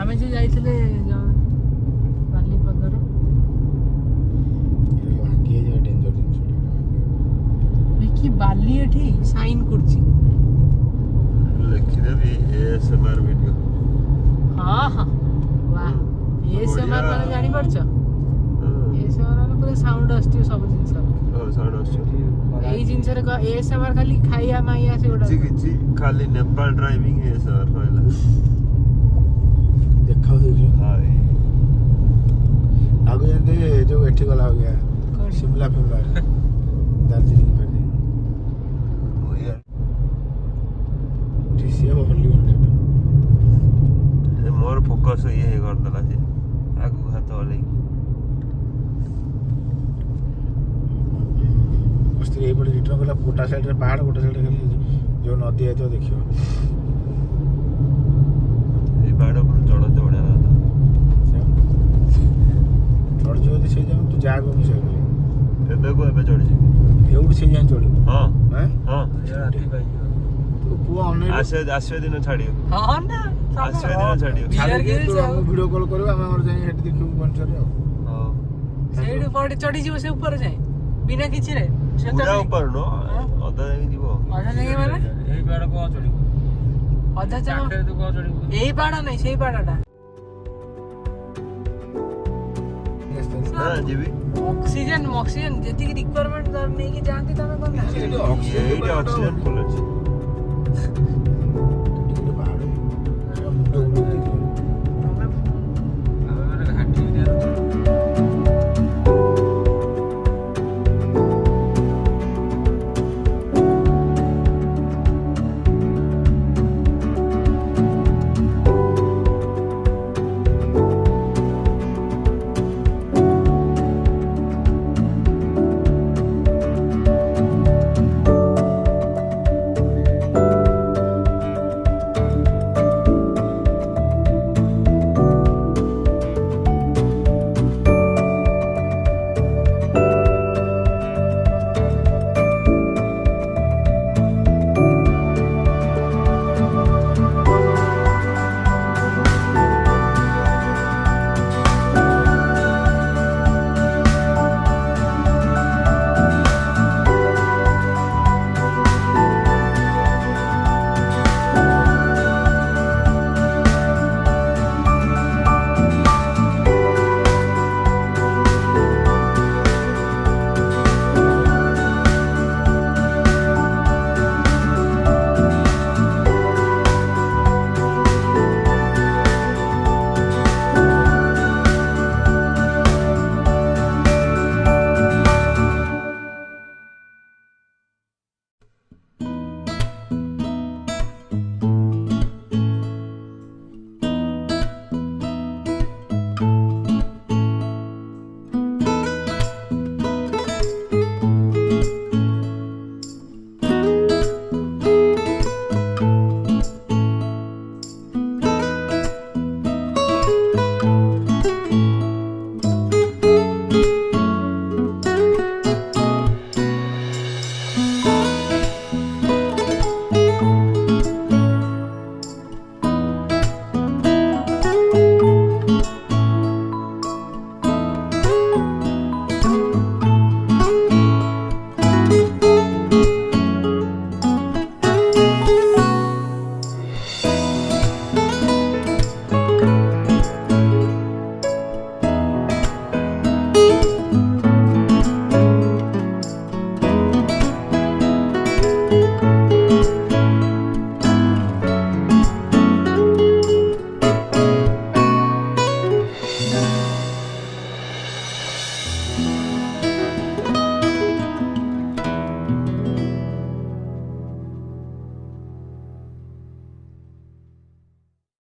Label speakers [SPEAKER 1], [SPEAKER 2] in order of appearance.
[SPEAKER 1] आमे जे जाइथिले बाली पदर
[SPEAKER 2] ये जो डेंजर जिंस
[SPEAKER 1] कि बाली एठी साइन करछि
[SPEAKER 3] लिखि देबी एएसएमआर वीडियो।
[SPEAKER 1] हां हां वाह एएसएमआर माने जानि परछ एएसएमआर माने पूरा साउंड आस्थियो सब जिंस
[SPEAKER 3] साउंड आस्थियो
[SPEAKER 1] एई जिंस रे एएसएमआर खाली खाइया माइया से गोटा
[SPEAKER 3] किछि खाली नेपाल ड्राइविंग एएसएमआर होइला
[SPEAKER 2] देखा देखो
[SPEAKER 3] हाय
[SPEAKER 2] आगे जंदे जो एठी गला हो गया शिमला फिमला दार्जिलिंग पे
[SPEAKER 3] ओ यार
[SPEAKER 2] टीसी हो हल्ली
[SPEAKER 3] ए मोर फोकस ये कर दला से आगु हाथ वाले
[SPEAKER 2] मस्त ये बड़ी रिटर्न गला कोटा साइड रे पहाड़ कोटा साइड रे जो नदी है तो देखियो
[SPEAKER 3] ए बाड़ पर चढ़ बढ़िया रहता
[SPEAKER 2] चढ़ जो से जाऊ तू जागो मिसे
[SPEAKER 3] एबे को एबे चढ़ जी
[SPEAKER 2] एउड से जाई चढ़ो
[SPEAKER 3] हां
[SPEAKER 2] हैं
[SPEAKER 3] हां
[SPEAKER 2] राती भाई तू को ऑनलाइन
[SPEAKER 3] आसे दिन छाड़ियो
[SPEAKER 1] हां ना
[SPEAKER 3] आसे दिन छाड़ियो
[SPEAKER 2] तू हम वीडियो कॉल करू हम और जाई हेट देखियो बनचर रे
[SPEAKER 3] हां
[SPEAKER 1] सेड पड़े चढ़ी जीव से ऊपर जाए बिना किछि रे
[SPEAKER 3] पूरा ऊपर नो अदा नहीं जीवो
[SPEAKER 1] आधा नहीं माने
[SPEAKER 4] एई बाड़ को चढ़िबो
[SPEAKER 1] आधा जा
[SPEAKER 4] तू को चढ़िबो
[SPEAKER 1] एई बाड़ा नहीं सेई बाड़ाटा
[SPEAKER 3] ना जीवी
[SPEAKER 1] ऑक्सीजन जेति की रिक्वायरमेंट नहीं कि जानती तमे कोन
[SPEAKER 3] ऑक्सीजन फुल अछि